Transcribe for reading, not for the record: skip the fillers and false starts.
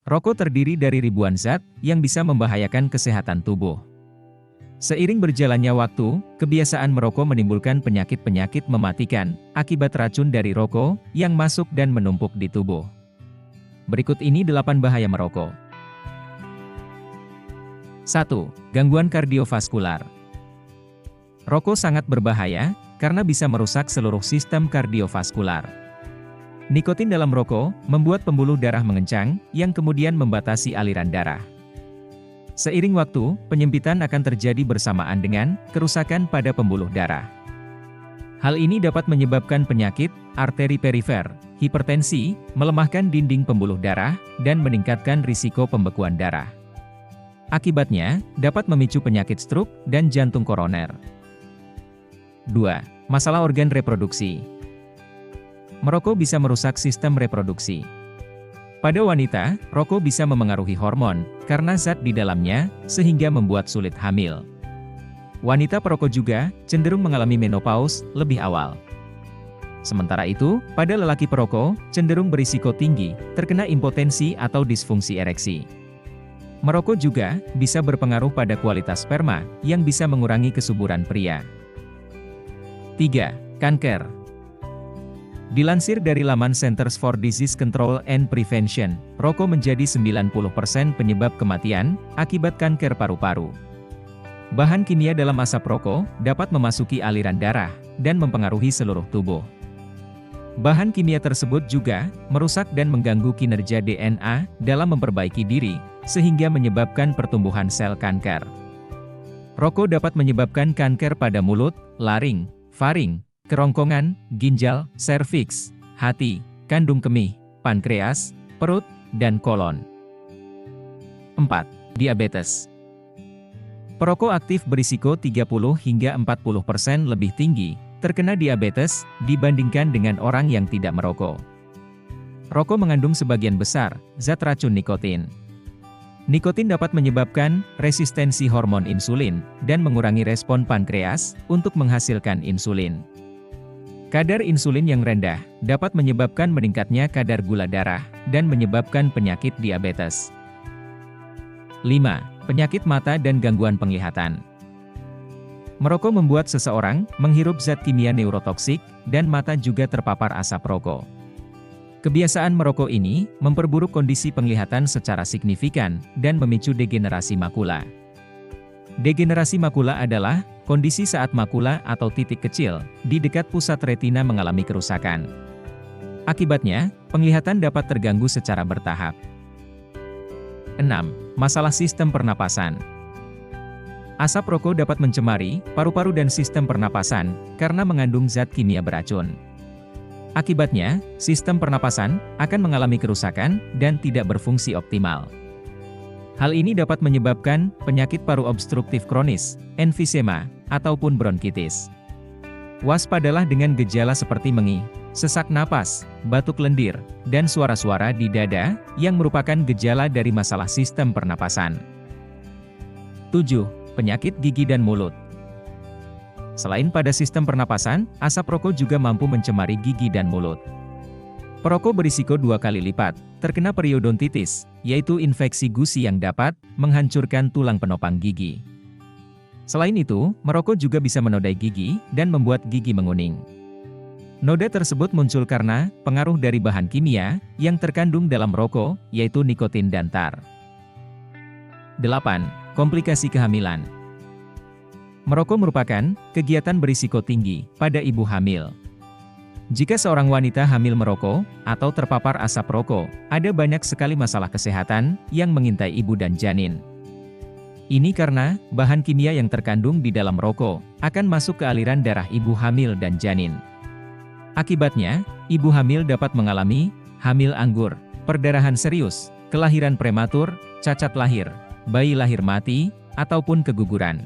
Rokok terdiri dari ribuan zat yang bisa membahayakan kesehatan tubuh. Seiring berjalannya waktu, kebiasaan merokok menimbulkan penyakit-penyakit mematikan akibat racun dari rokok yang masuk dan menumpuk di tubuh. Berikut ini 8 bahaya merokok. 1. Gangguan kardiovaskular. Rokok sangat berbahaya karena bisa merusak seluruh sistem kardiovaskular. Nikotin dalam rokok membuat pembuluh darah mengencang, yang kemudian membatasi aliran darah. Seiring waktu, penyempitan akan terjadi bersamaan dengan kerusakan pada pembuluh darah. Hal ini dapat menyebabkan penyakit arteri perifer, hipertensi, melemahkan dinding pembuluh darah, dan meningkatkan risiko pembekuan darah. Akibatnya, dapat memicu penyakit stroke dan jantung koroner. 2. Masalah organ reproduksi. Merokok bisa merusak sistem reproduksi. Pada wanita, rokok bisa memengaruhi hormon, karena zat di dalamnya, sehingga membuat sulit hamil. Wanita perokok juga cenderung mengalami menopause lebih awal. Sementara itu, pada lelaki perokok, cenderung berisiko tinggi, terkena impotensi atau disfungsi ereksi. Merokok juga bisa berpengaruh pada kualitas sperma, yang bisa mengurangi kesuburan pria. 3. Kanker. Dilansir dari laman Centers for Disease Control and Prevention, rokok menjadi 90% penyebab kematian akibat kanker paru-paru. Bahan kimia dalam asap rokok dapat memasuki aliran darah dan mempengaruhi seluruh tubuh. Bahan kimia tersebut juga merusak dan mengganggu kinerja DNA dalam memperbaiki diri, sehingga menyebabkan pertumbuhan sel kanker. Rokok dapat menyebabkan kanker pada mulut, laring, faring, kerongkongan, ginjal, serviks, hati, kandung kemih, pankreas, perut, dan kolon. 4. Diabetes. Perokok aktif berisiko 30 hingga 40% lebih tinggi terkena diabetes dibandingkan dengan orang yang tidak merokok. Rokok mengandung sebagian besar zat racun nikotin. Nikotin dapat menyebabkan resistensi hormon insulin dan mengurangi respon pankreas untuk menghasilkan insulin. Kadar insulin yang rendah dapat menyebabkan meningkatnya kadar gula darah dan menyebabkan penyakit diabetes. 5. Penyakit mata dan gangguan penglihatan. Merokok membuat seseorang menghirup zat kimia neurotoksik dan mata juga terpapar asap rokok. Kebiasaan merokok ini memperburuk kondisi penglihatan secara signifikan dan memicu degenerasi makula. Degenerasi makula adalah kondisi saat makula atau titik kecil di dekat pusat retina mengalami kerusakan. Akibatnya, penglihatan dapat terganggu secara bertahap. 6. Masalah sistem pernapasan. Asap rokok dapat mencemari paru-paru dan sistem pernapasan karena mengandung zat kimia beracun. Akibatnya, sistem pernapasan akan mengalami kerusakan dan tidak berfungsi optimal. Hal ini dapat menyebabkan penyakit paru obstruktif kronis, emfisema, ataupun bronkitis. Waspadalah dengan gejala seperti mengih, sesak napas, batuk lendir, dan suara-suara di dada yang merupakan gejala dari masalah sistem pernapasan. 7. Penyakit gigi dan mulut. Selain pada sistem pernapasan, asap rokok juga mampu mencemari gigi dan mulut. Perokok berisiko 2 kali lipat terkena periodontitis, yaitu infeksi gusi yang dapat menghancurkan tulang penopang gigi. Selain itu, merokok juga bisa menodai gigi dan membuat gigi menguning. Noda tersebut muncul karena pengaruh dari bahan kimia yang terkandung dalam rokok, yaitu nikotin dan tar. 8. Komplikasi kehamilan. Merokok merupakan kegiatan berisiko tinggi pada ibu hamil. Jika seorang wanita hamil merokok atau terpapar asap rokok, ada banyak sekali masalah kesehatan yang mengintai ibu dan janin. Ini karena bahan kimia yang terkandung di dalam rokok akan masuk ke aliran darah ibu hamil dan janin. Akibatnya, ibu hamil dapat mengalami hamil anggur, perdarahan serius, kelahiran prematur, cacat lahir, bayi lahir mati, ataupun keguguran.